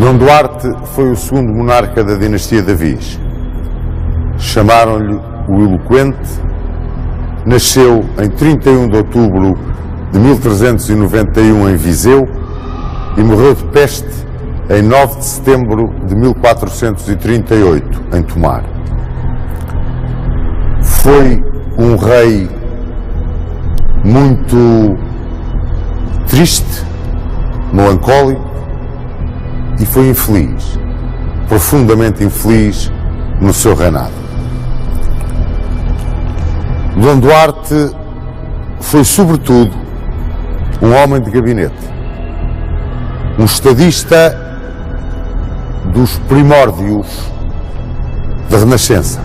Dom Duarte foi o segundo monarca da dinastia de Avis. Chamaram-lhe o Eloquente. Nasceu em 31 de outubro de 1391 em Viseu e morreu de peste em 9 de setembro de 1438 em Tomar. Foi um rei muito triste, melancólico e foi infeliz, profundamente infeliz no seu reinado. Dom Duarte foi, sobretudo, um homem de gabinete, um estadista dos primórdios da Renascença,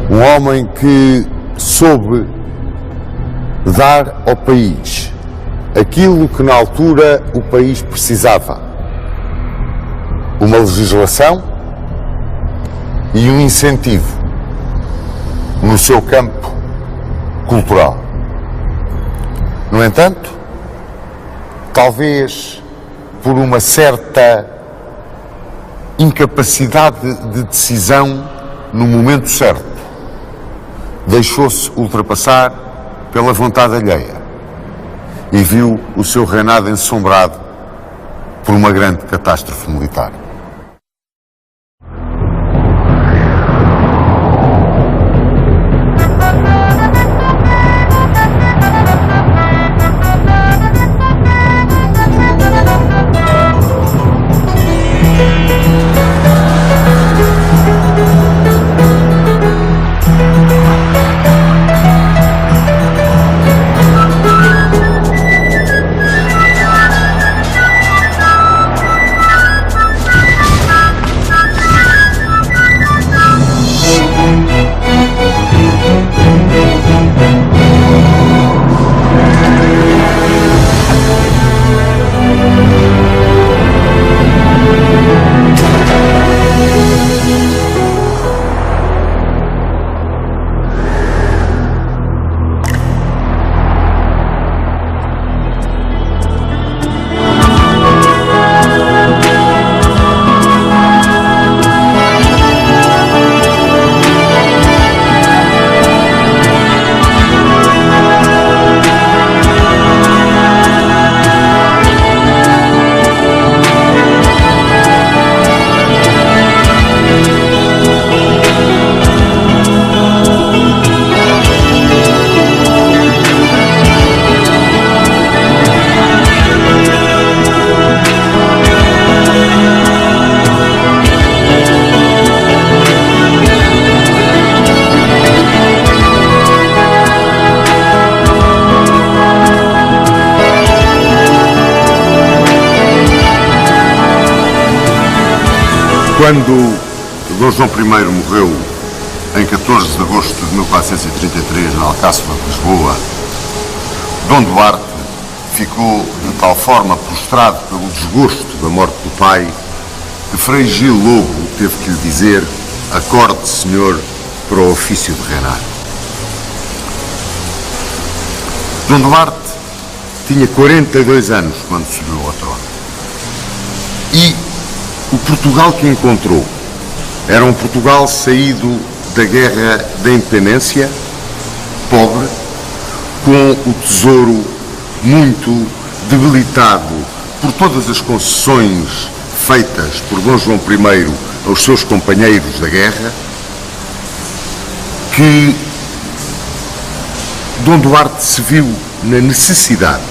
um homem que soube dar ao país aquilo que na altura o país precisava: uma legislação e um incentivo no seu campo cultural. No entanto, talvez por uma certa incapacidade de decisão no momento certo, deixou-se ultrapassar pela vontade alheia e viu o seu reinado ensombrado por uma grande catástrofe militar. Quando Dom João I morreu em 14 de agosto de 1433 na Alcáçova de Lisboa, Dom Duarte ficou de tal forma prostrado pelo desgosto da morte do pai que Frei Gil Lobo teve que lhe dizer: acorde, senhor, para o ofício de reinar. Dom Duarte tinha 42 anos quando subiu ao trono. E o Portugal que encontrou era um Portugal saído da Guerra da Independência, pobre, com o tesouro muito debilitado por todas as concessões feitas por Dom João I aos seus companheiros da guerra, que Dom Duarte se viu na necessidade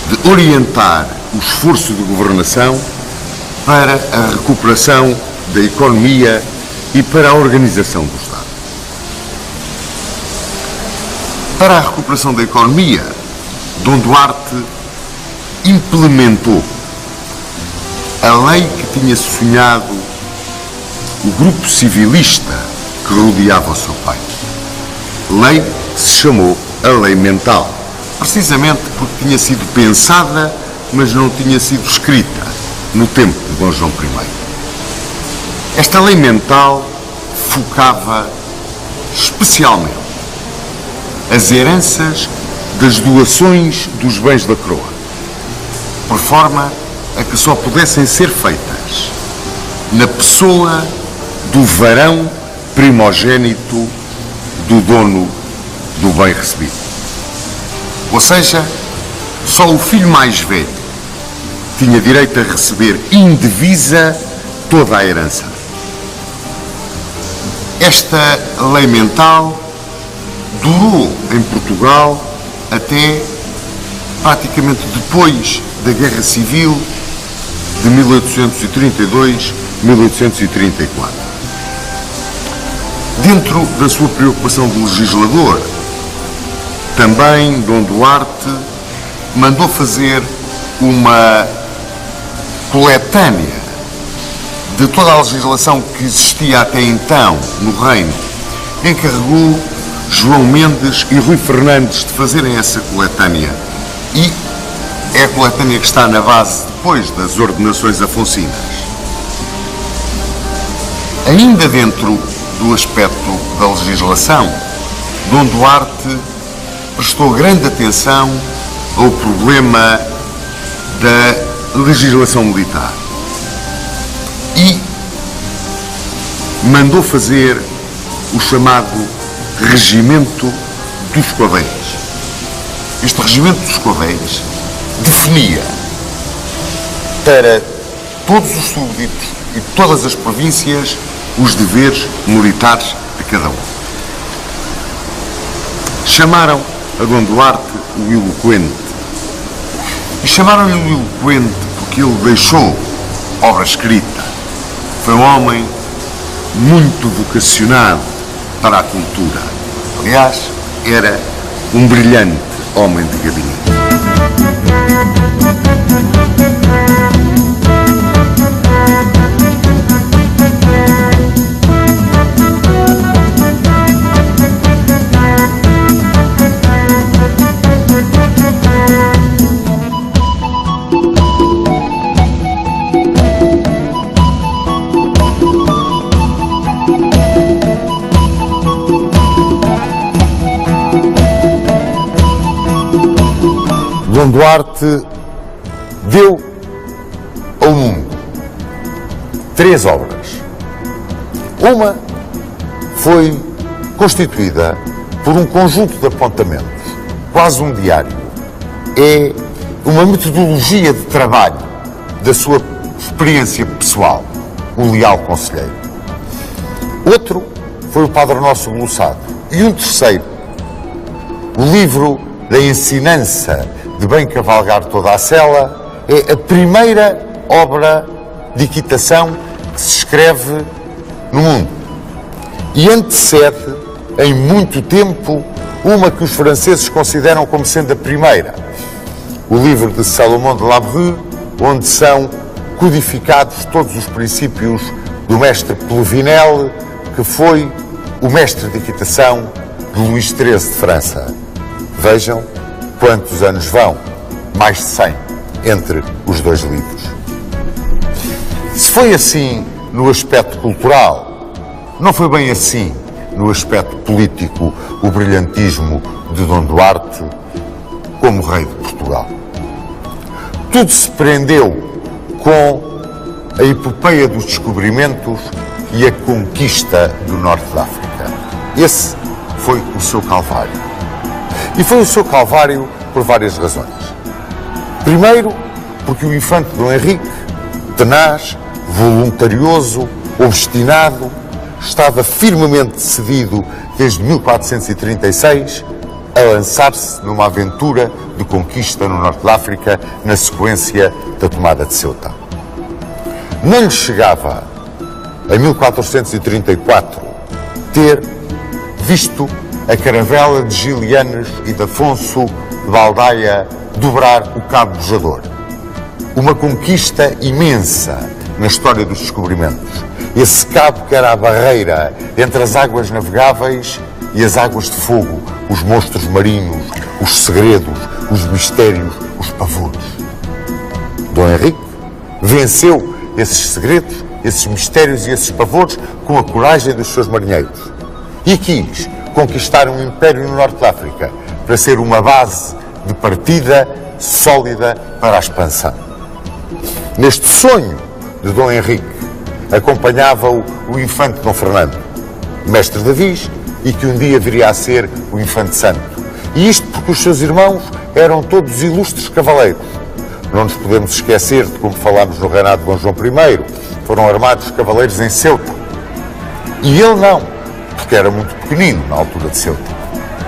de orientar o esforço de governação para a recuperação da economia e para a organização do Estado. Para a recuperação da economia, Dom Duarte implementou a lei que tinha sonhado o grupo civilista que rodeava o seu pai. Lei que se chamou a Lei Mental, precisamente porque tinha sido pensada, mas não tinha sido escrita no tempo de Dom João I. Esta Lei Mental focava especialmente as heranças das doações dos bens da coroa, por forma a que só pudessem ser feitas na pessoa do varão primogênito do dono do bem recebido. Ou seja, só o filho mais velho tinha direito a receber indivisa toda a herança. Esta lei mental durou em Portugal até praticamente depois da Guerra Civil de 1832-1834. Dentro da sua preocupação de legislador, também Dom Duarte mandou fazer uma coletânea de toda a legislação que existia até então no Reino. Encarregou João Mendes e Rui Fernandes de fazerem essa coletânea. E é a coletânea que está na base depois das ordenações afonsinas. Ainda dentro do aspecto da legislação, Dom Duarte prestou grande atenção ao problema da legislação militar e mandou fazer o chamado Regimento dos Cordéis. Este Regimento dos Cordéis definia para todos os súbditos e todas as províncias os deveres militares de cada um. Chamaram a Dom Duarte o eloquente. E chamaram-lhe o eloquente porque ele deixou obra escrita. Foi um homem muito vocacionado para a cultura. Aliás, era um brilhante homem de gabinete. Dom Duarte deu ao mundo 3 obras. Uma foi constituída por um conjunto de apontamentos, quase um diário. É uma metodologia de trabalho da sua experiência pessoal, o Leal Conselheiro. Outro foi o Padre Nosso Glossado. E um terceiro, o livro da ensinança de bem cavalgar toda a sela, é a primeira obra de equitação que se escreve no mundo. E antecede, em muito tempo, uma que os franceses consideram como sendo a primeira. O livro de Salomon de Labrue, onde são codificados todos os princípios do mestre Plovinel, que foi o mestre de equitação de Luís XIII de França. Vejam quantos anos vão, mais de 100, entre os dois livros. Se foi assim no aspecto cultural, não foi bem assim no aspecto político o brilhantismo de Dom Duarte como rei de Portugal. Tudo se prendeu com a epopeia dos descobrimentos e a conquista do Norte da África. Esse foi o seu calvário. E foi o seu calvário por várias razões. Primeiro, porque o infante Dom Henrique, tenaz, voluntarioso, obstinado, estava firmemente decidido desde 1436 a lançar-se numa aventura de conquista no Norte da África na sequência da tomada de Ceuta. Não lhe chegava, em 1434, ter visto a caravela de Gilianos e de Afonso de Baldaia dobrar o Cabo Bojador. Uma conquista imensa na história dos descobrimentos. Esse cabo que era a barreira entre as águas navegáveis e as águas de fogo, os monstros marinhos, os segredos, os mistérios, os pavores. Dom Henrique venceu esses segredos, esses mistérios e esses pavores com a coragem dos seus marinheiros. E quis conquistar um império no Norte da África para ser uma base de partida sólida para a expansão. Neste sonho de Dom Henrique, acompanhava-o o infante Dom Fernando, mestre de avis, e que um dia viria a ser o infante santo. E isto porque os seus irmãos eram todos ilustres cavaleiros. Não nos podemos esquecer de como falámos no reinado de Dom João I, foram armados cavaleiros em Ceuta. E ele não, porque era muito pequenino na altura de Ceuta.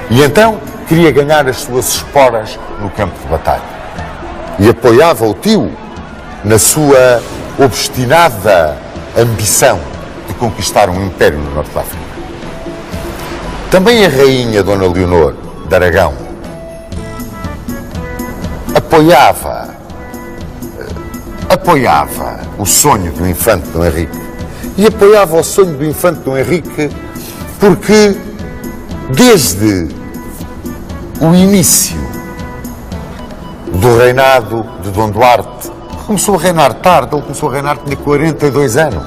E então queria ganhar as suas esporas no campo de batalha. E apoiava o tio na sua obstinada ambição de conquistar um império no Norte da África. Também a rainha Dona Leonor de Aragão apoiava o sonho do infante Dom Henrique. E apoiava o sonho do infante Dom Henrique porque, desde o início do reinado de Dom Duarte, que começou a reinar tarde, ele começou a reinar tinha 42 anos,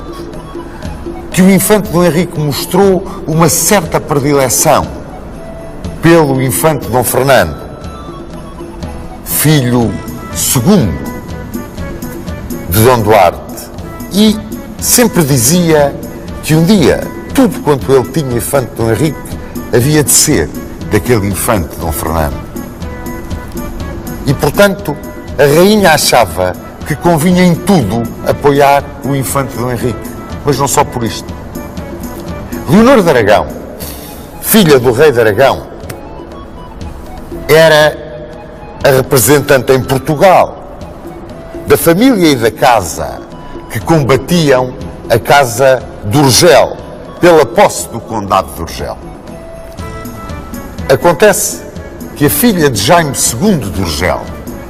que o infante Dom Henrique mostrou uma certa predileção pelo infante Dom Fernando, filho segundo de Dom Duarte, e sempre dizia que um dia tudo quanto ele tinha infante Dom Henrique havia de ser daquele infante Dom Fernando. E, portanto, a rainha achava que convinha em tudo apoiar o infante Dom Henrique, mas não só por isto. Leonor de Aragão, filha do rei de Aragão, era a representante em Portugal da família e da casa que combatiam a casa de Urgel, pela posse do condado de Urgel. Acontece que a filha de Jaime II de Urgel,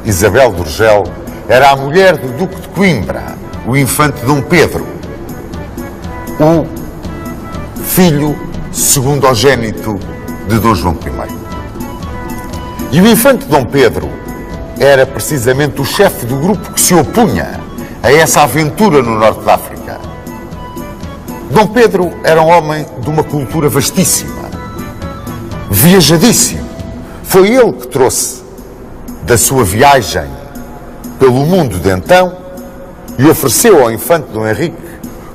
Isabel de Urgel, era a mulher do Duque de Coimbra, o infante Dom Pedro, o filho segundogénito de Dom João I. E o infante Dom Pedro era precisamente o chefe do grupo que se opunha a essa aventura no Norte da África. Dom Pedro era um homem de uma cultura vastíssima, viajadíssimo. Foi ele que trouxe da sua viagem pelo mundo de então e ofereceu ao infante Dom Henrique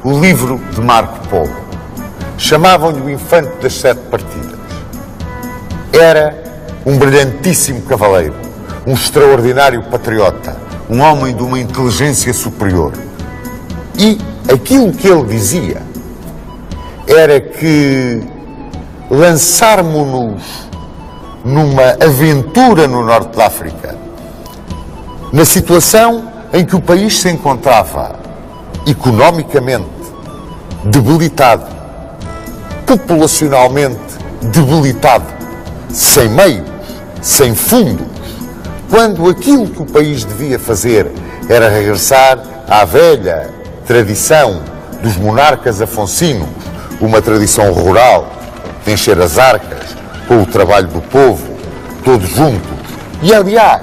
o livro de Marco Polo. Chamavam-lhe o infante das 7 partidas. Era um brilhantíssimo cavaleiro, um extraordinário patriota, um homem de uma inteligência superior. E aquilo que ele dizia era que lançarmos-nos numa aventura no Norte da África, na situação em que o país se encontrava economicamente debilitado, populacionalmente debilitado, sem meios, sem fundos, quando aquilo que o país devia fazer era regressar à velha tradição dos monarcas afonsinos, uma tradição rural, de encher as arcas com o trabalho do povo, todos juntos. E, aliás,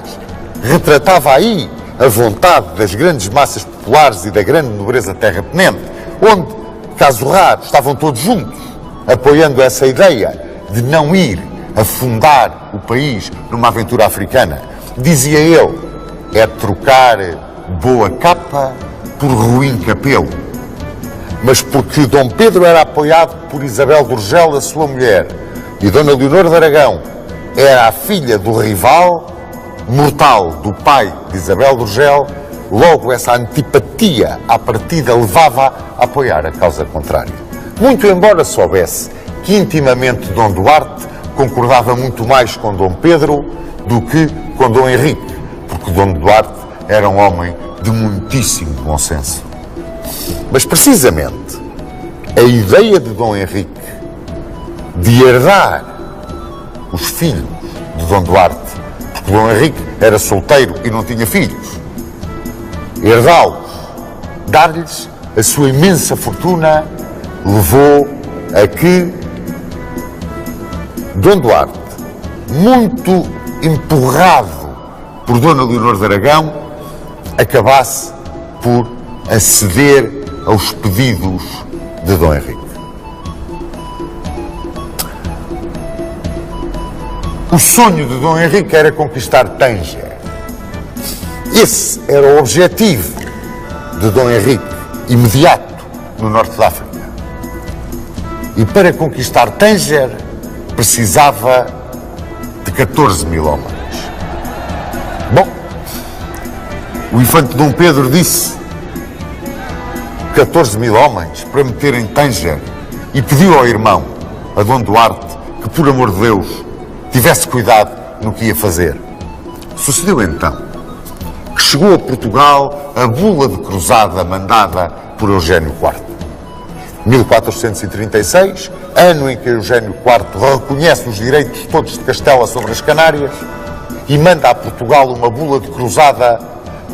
retratava aí a vontade das grandes massas populares e da grande nobreza terratenente, onde, caso raro, estavam todos juntos, apoiando essa ideia de não ir afundar o país numa aventura africana. Dizia ele, é trocar boa capa por ruim capelo. Mas porque Dom Pedro era apoiado por Isabel de Urgel, a sua mulher, e Dona Leonor de Aragão era a filha do rival mortal do pai de Isabel de Urgel, logo essa antipatia à partida levava a apoiar a causa contrária. Muito embora soubesse que intimamente Dom Duarte concordava muito mais com Dom Pedro do que com Dom Henrique, porque Dom Duarte era um homem de muitíssimo bom senso. Mas precisamente a ideia de Dom Henrique de herdar os filhos de Dom Duarte, porque Dom Henrique era solteiro e não tinha filhos, herdá-los, dar-lhes a sua imensa fortuna, levou a que Dom Duarte, muito empurrado por Dona Leonor de Aragão, acabasse por aceder aos pedidos de Dom Henrique. O sonho de Dom Henrique era conquistar Tanger. Esse era o objetivo de Dom Henrique imediato no norte da África. E para conquistar Tanger precisava de 14 mil homens. Bom, o infante Dom Pedro disse 14 mil homens para meter em Tanger e pediu ao irmão, a Dom Duarte, que por amor de Deus tivesse cuidado no que ia fazer. Sucedeu então que chegou a Portugal a bula de cruzada mandada por Eugênio IV. 1436, ano em que Eugênio IV reconhece os direitos todos de Castela sobre as Canárias e manda a Portugal uma bula de cruzada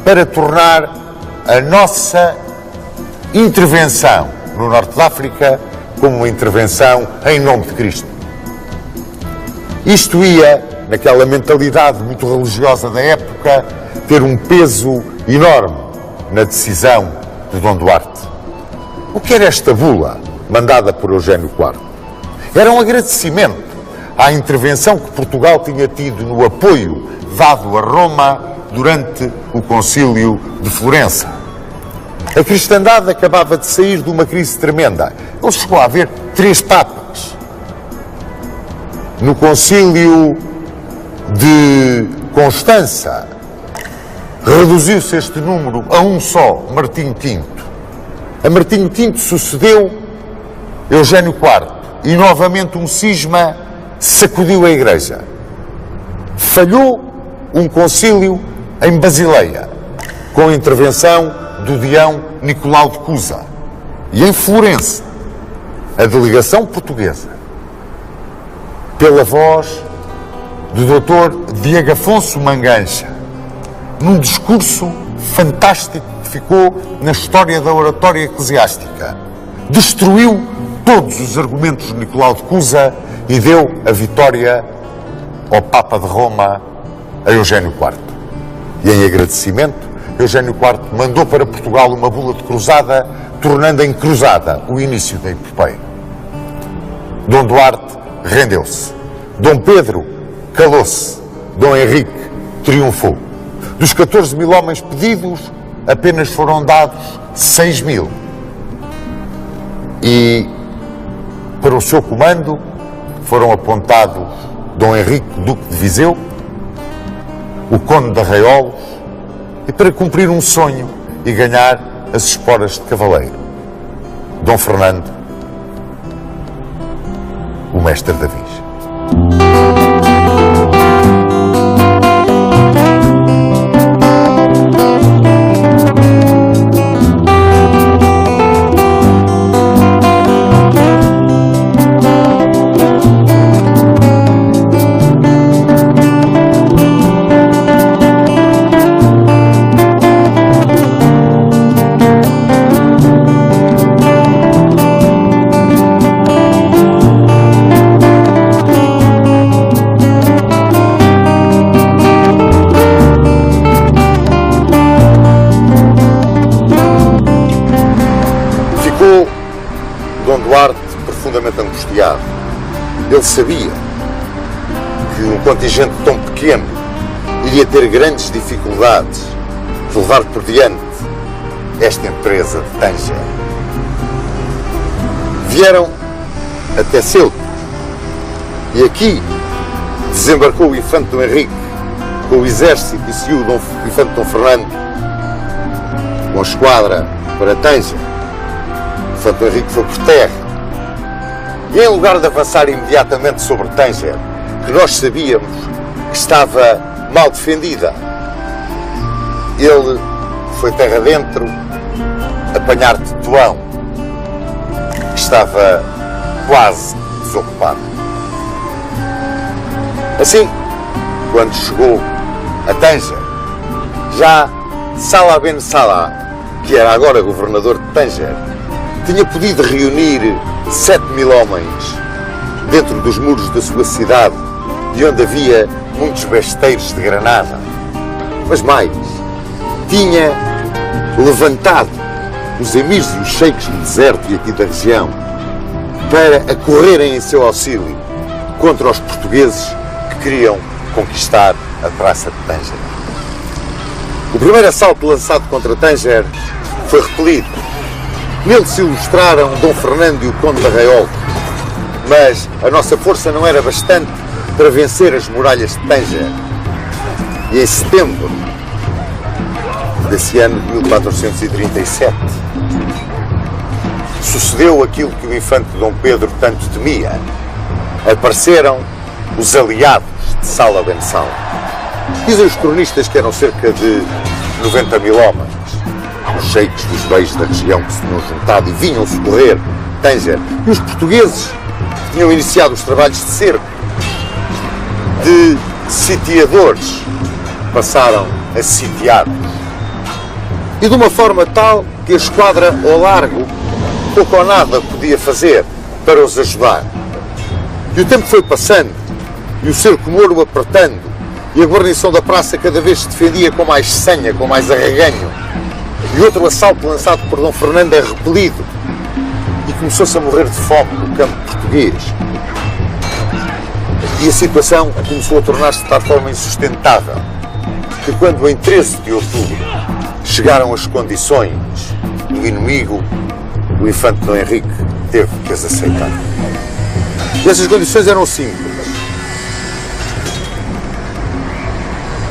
para tornar a nossa intervenção no norte da África como uma intervenção em nome de Cristo. Isto ia, naquela mentalidade muito religiosa da época, ter um peso enorme na decisão de Dom Duarte. O que era esta bula mandada por Eugênio IV? Era um agradecimento à intervenção que Portugal tinha tido no apoio dado a Roma durante o Concílio de Florença. A cristandade acabava de sair de uma crise tremenda. Ele chegou a haver 3 papas. No Concílio de Constança, reduziu-se este número a um só, Martinho Tinto. A Martinho Tinto sucedeu Eugênio IV e novamente um cisma sacudiu a Igreja. Falhou um concílio em Basileia, com a intervenção do deão Nicolau de Cusa. E em Florença, a delegação portuguesa, pela voz do Dr. Diego Afonso Mangancha, num discurso fantástico que ficou na história da oratória eclesiástica, destruiu todos os argumentos de Nicolau de Cusa e deu a vitória ao Papa de Roma, a Eugênio IV. E em agradecimento, Eugênio IV mandou para Portugal uma bula de cruzada, tornando em cruzada o início da epopeia. Dom Duarte rendeu-se. Dom Pedro calou-se. Dom Henrique triunfou. Dos 14 mil homens pedidos, apenas foram dados 6 mil. E para o seu comando foram apontados Dom Henrique, Duque de Viseu, o Conde de Arraiolos, e para cumprir um sonho e ganhar as esporas de cavaleiro, Dom Fernando, o mestre da Virgem. Dom Duarte profundamente angustiado. Ele sabia que um contingente tão pequeno iria ter grandes dificuldades de levar por diante esta empresa de Tanger. Vieram até Ceuta e aqui desembarcou o infante Dom Henrique com o exército e seguiu o infante Dom Fernando com a esquadra para Tanger. O infante Dom Henrique foi por terra. E em lugar de avançar imediatamente sobre Tanger, que nós sabíamos que estava mal defendida, ele foi terra dentro apanhar Tetuão, que estava quase desocupado. Assim, quando chegou a Tanger, já Salah Ben Salah, que era agora governador de Tanger, tinha podido reunir 7 mil homens dentro dos muros da sua cidade, de onde havia muitos besteiros de granada. Mas mais, tinha levantado os emirs e os sheiks do deserto e aqui da região para acorrerem em seu auxílio contra os portugueses que queriam conquistar a praça de Tanger. O primeiro assalto lançado contra Tanger foi repelido. Nele se ilustraram Dom Fernando e o Conde de Arraiol, mas a nossa força não era bastante para vencer as muralhas de Tanger. E em setembro desse ano de 1437, sucedeu aquilo que o infante Dom Pedro tanto temia. Apareceram os aliados de Sala Ben Sala. Dizem os cronistas que eram cerca de 90 mil homens, os sheiks dos beis da região que se tinham juntado e vinham socorrer Tanger. E os portugueses tinham iniciado os trabalhos de cerco, de sitiadores, passaram a sitiados. E de uma forma tal que a esquadra ao largo pouco ou nada podia fazer para os ajudar. E o tempo foi passando, e o cerco moro apertando, e a guarnição da praça cada vez se defendia com mais sanha, com mais arreganho. E outro assalto lançado por Dom Fernando é repelido, e começou-se a morrer de fome no campo português. E a situação começou a tornar-se de tal forma insustentável, que quando em 13 de outubro chegaram as condições do inimigo, o infante Dom Henrique teve que as aceitar. E essas condições eram simples.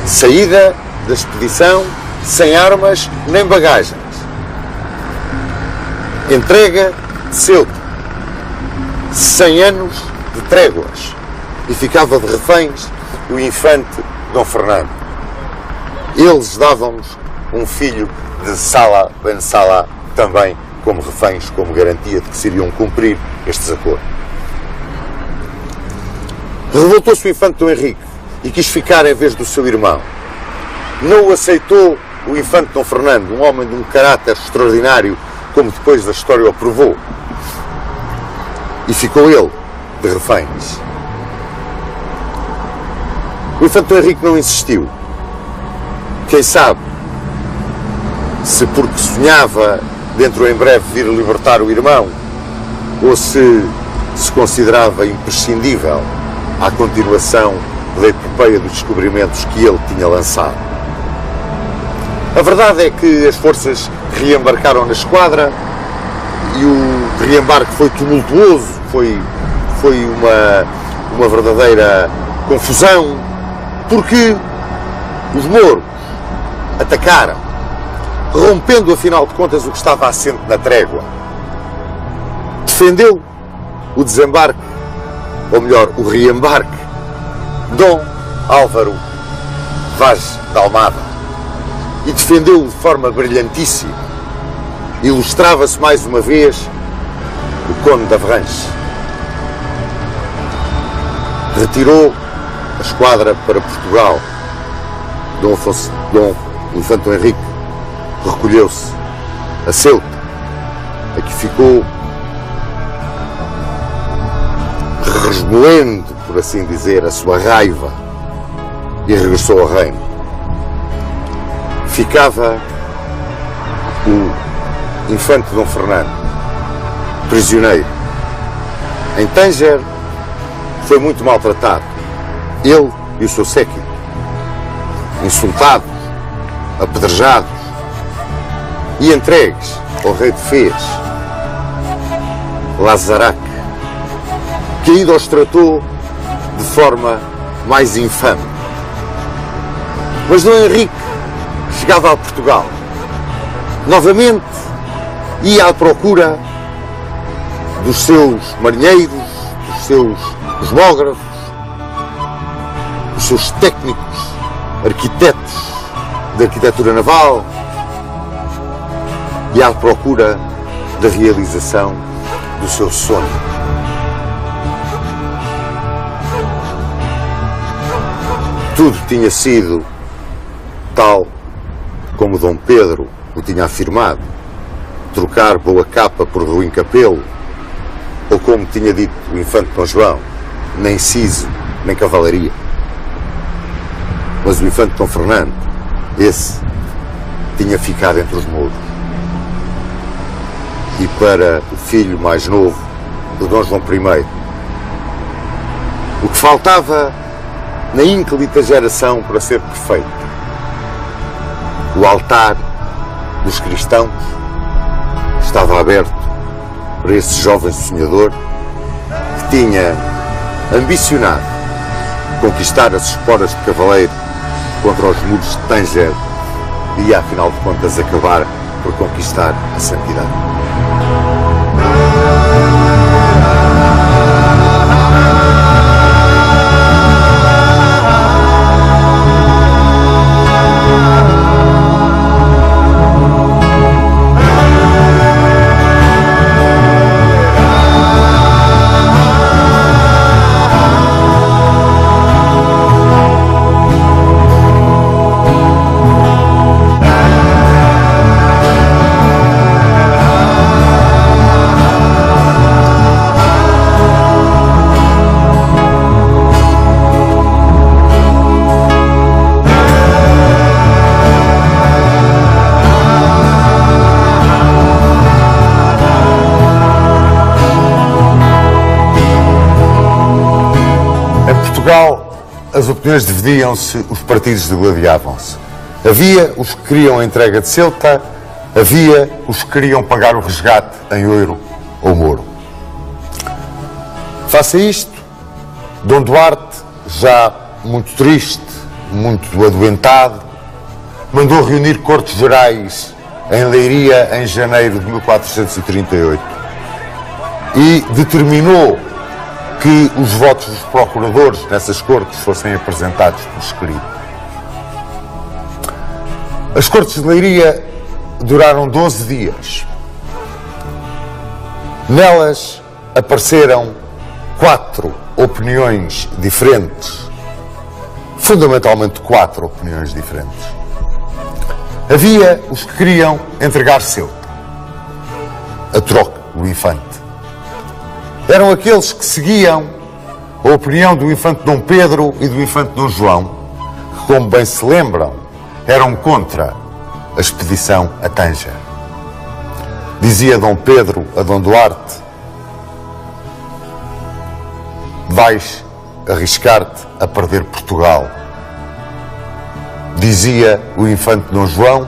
Saída da expedição sem armas nem bagagens. Entrega de Ceuta. 100 anos de tréguas. E ficava de reféns o infante Dom Fernando. Eles davam-nos um filho de Sala Ben Sala também como reféns, como garantia de que se iriam cumprir estes acordos. Revoltou-se o infante Dom Henrique e quis ficar em vez do seu irmão. Não o aceitou o infante Dom Fernando, um homem de um caráter extraordinário, como depois da história o provou. E ficou ele de reféns. O infante Dom Henrique não insistiu. Quem sabe se porque sonhava dentro em breve vir libertar o irmão, ou se considerava imprescindível à continuação da epopeia dos descobrimentos que ele tinha lançado. A verdade é que as forças reembarcaram na esquadra e o reembarque foi tumultuoso, foi uma verdadeira confusão, porque os mouros atacaram, rompendo afinal de contas o que estava assente na trégua. Defendeu o desembarque, ou melhor, o reembarque, Dom Álvaro Vaz de Almada, e defendeu-o de forma brilhantíssima. Ilustrava-se mais uma vez o Conde de Avranches. Retirou a esquadra para Portugal. Dom Infante Dom Henrique recolheu-se a Ceuta, a que ficou resmoendo, por assim dizer, a sua raiva, e regressou ao reino. Ficava o infante Dom Fernando, prisioneiro. Em Tanger foi muito maltratado, ele e o seu séquito, insultados, apedrejados e entregues ao rei de Fez, Lazarac, que ainda os tratou de forma mais infame. Mas Dom Henrique chegava a Portugal. Novamente ia à procura dos seus marinheiros, dos seus cosmógrafos, dos seus técnicos, arquitetos de arquitetura naval, e à procura da realização do seu sonho. Tudo tinha sido tal como Dom Pedro o tinha afirmado, trocar boa capa por ruim capelo, ou como tinha dito o infante Dom João, nem siso, nem cavalaria. Mas o infante Dom Fernando, esse, tinha ficado entre os mouros. E para o filho mais novo de Dom João I, o que faltava na ínclita geração para ser perfeito, o altar dos cristãos estava aberto para esse jovem sonhador que tinha ambicionado conquistar as esporas de cavaleiro contra os muros de Tanger e, afinal de contas, acabar por conquistar a santidade. As opiniões dividiam-se, os partidos degladiavam-se. Havia os que queriam a entrega de Ceuta, havia os que queriam pagar o resgate em ouro ou moro. Face a isto, Dom Duarte, já muito triste, muito adoentado, mandou reunir cortes gerais em Leiria em janeiro de 1438 e determinou que os votos dos procuradores nessas cortes fossem apresentados por escrito. As cortes de Leiria duraram 12 dias. Nelas apareceram 4 opiniões diferentes, fundamentalmente 4 opiniões diferentes. Havia os que queriam entregar Ceuta, a troca do infante. Eram aqueles que seguiam a opinião do infante Dom Pedro e do infante Dom João, que, como bem se lembram, eram contra a expedição a Tanger. Dizia Dom Pedro a Dom Duarte: vais arriscar-te a perder Portugal. Dizia o infante Dom João: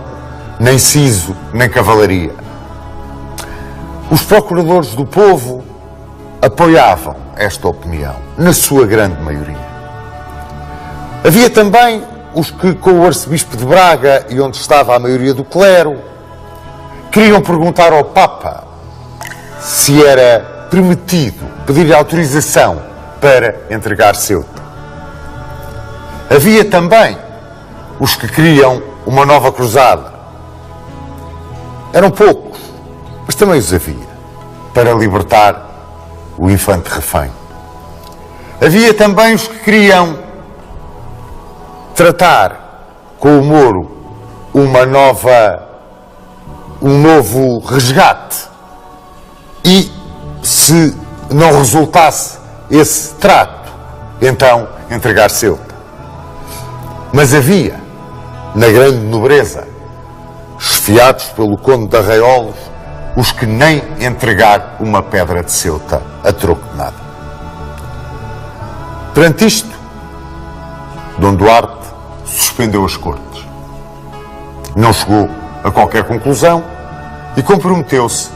nem siso, nem cavalaria. Os procuradores do povo apoiavam esta opinião, na sua grande maioria. Havia também os que, com o arcebispo de Braga e onde estava a maioria do clero, queriam perguntar ao Papa se era permitido pedir autorização para entregar Ceuta. Havia também os que queriam uma nova cruzada. Eram poucos, mas também os havia, para libertar o infante refém. Havia também os que queriam tratar com o Moro um novo resgate e, se não resultasse esse trato, então entregar Ceuta. Mas havia, na grande nobreza, esfiados pelo conde de Arraiolos, os que nem entregar uma pedra de Ceuta a troco de nada. Perante isto, Dom Duarte suspendeu as cortes. Não chegou a qualquer conclusão e comprometeu-se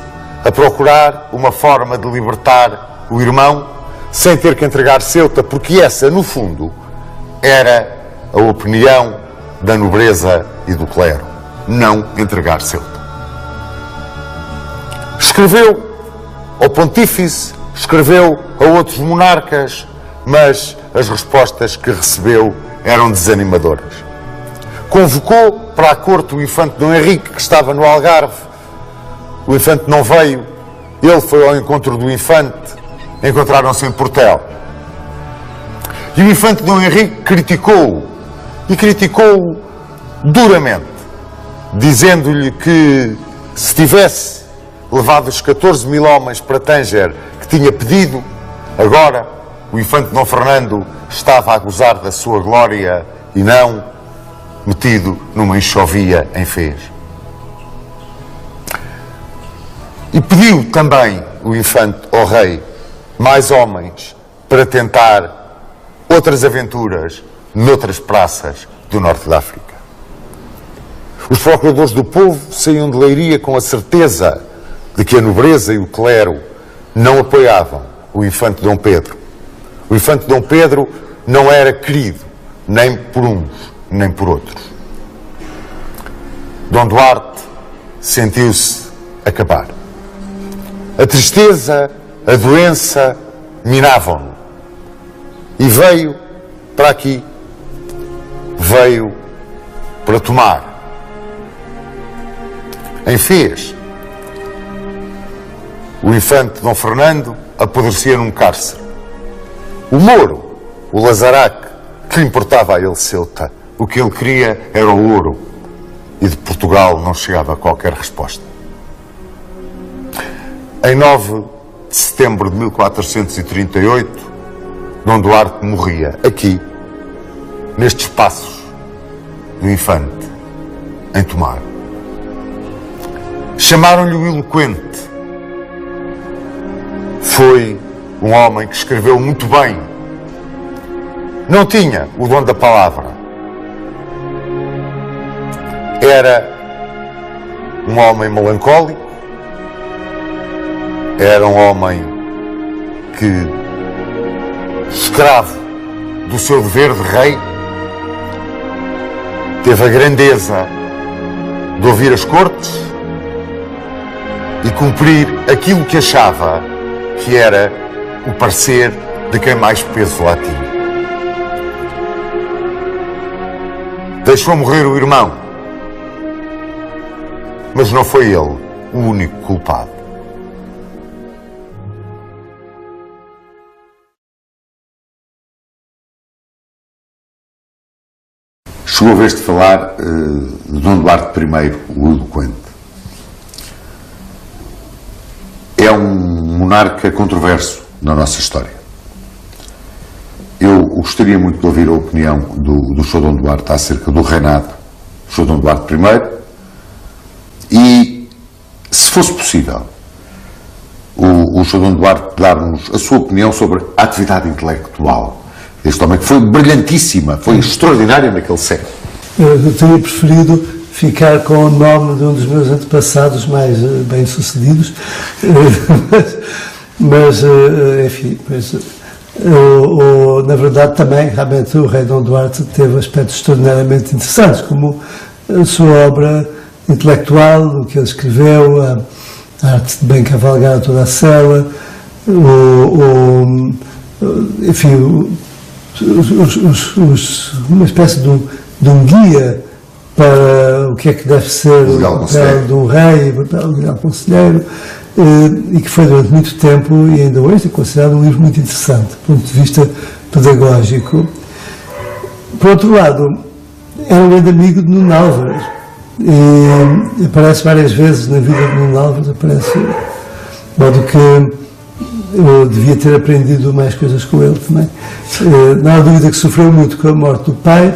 a procurar uma forma de libertar o irmão sem ter que entregar Ceuta, porque essa, no fundo, era a opinião da nobreza e do clero: não entregar Ceuta. Escreveu ao pontífice, escreveu a outros monarcas, mas as respostas que recebeu eram desanimadoras. Convocou para a corte o infante Dom Henrique, que estava no Algarve. O infante não veio, ele foi ao encontro do infante, encontraram-se em Portel. E o infante Dom Henrique criticou-o, e criticou-o duramente, dizendo-lhe que se tivesse levado os 14 mil homens para Tanger que tinha pedido, agora o infante Dom Fernando estava a gozar da sua glória e não metido numa enxovia em Fez. E pediu também o infante ao rei mais homens para tentar outras aventuras noutras praças do norte da África. Os procuradores do povo saíam de Leiria com a certeza de que a nobreza e o clero não apoiavam o infante Dom Pedro. O infante Dom Pedro não era querido, nem por uns, nem por outros. Dom Duarte sentiu-se acabar. A tristeza, a doença minavam-no. E veio para aqui, veio para tomar. Em Fez, o infante Dom Fernando apodrecia num cárcere. O Moro, o Lazaraque, que lhe importava a ele Ceuta, o que ele queria era o ouro, e de Portugal não chegava qualquer resposta. Em 9 de setembro de 1438, Dom Duarte morria aqui, nestes passos do infante, em Tomar. Chamaram-lhe o eloquente. Foi um homem que escreveu muito bem. Não tinha o dom da palavra. Era um homem melancólico. Era um homem que, escravo do seu dever de rei, teve a grandeza de ouvir as cortes e cumprir aquilo que achava que era o parecer de quem mais peso lá tinha. Deixou morrer o irmão, mas não foi ele o único culpado. Chegou a vez de falar de Dom Duarte I, o eloquente. É um monarca controverso na nossa história. Eu gostaria muito de ouvir a opinião do Sr. Dom Duarte acerca do reinado do Sr. Dom Duarte I e, se fosse possível, o Sr. Dom Duarte dar-nos a sua opinião sobre a atividade intelectual deste homem, que foi brilhantíssima, foi extraordinária naquele século. Eu teria preferido ficar com o nome de um dos meus antepassados mais bem-sucedidos, mas enfim, na verdade também, realmente, o rei Dom Duarte teve aspectos extraordinariamente interessantes, como a sua obra intelectual, o que ele escreveu, a arte de bem cavalgar toda a cela, enfim, uma espécie de um guia para o que é que deve ser o papel de um rei, o papel do leal conselheiro, e que foi durante muito tempo, e ainda hoje, é considerado um livro muito interessante, do ponto de vista pedagógico. Por outro lado, era um grande amigo de Nuno Álvares, e aparece várias vezes na vida de Nuno Álvares, aparece, de modo que eu devia ter aprendido mais coisas com ele também. Não há dúvida que sofreu muito com a morte do pai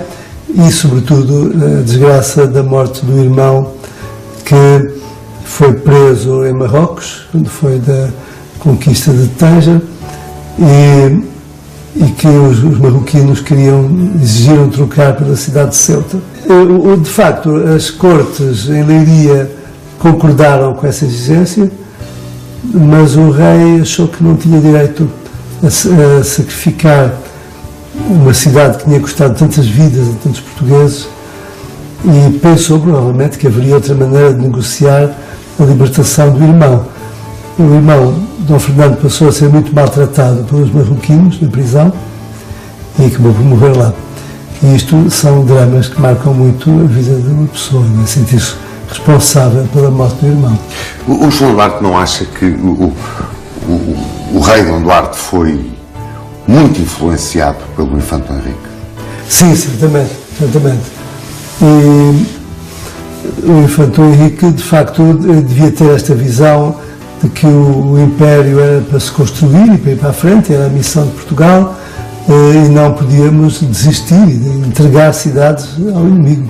e, sobretudo, a desgraça da morte do irmão, que foi preso em Marrocos, quando foi da conquista de Tanger, e que os marroquinos exigiram trocar pela cidade de Ceuta. De facto, as cortes em Leiria concordaram com essa exigência, mas o rei achou que não tinha direito a sacrificar uma cidade que tinha custado tantas vidas a tantos portugueses, e pensou provavelmente que haveria outra maneira de negociar a libertação do irmão. O irmão, Dom Fernando, passou a ser muito maltratado pelos marroquinos na prisão e acabou por morrer lá. E isto são dramas que marcam muito a vida de uma pessoa, a sentir-se responsável pela morte do irmão. O Sr. Duarte não acha que o rei Dom Duarte foi muito influenciado pelo infante Henrique? Sim, certamente. E o infante Henrique, de facto, devia ter esta visão de que o Império era para se construir e para ir para a frente, era a missão de Portugal, e não podíamos desistir de entregar cidades ao inimigo.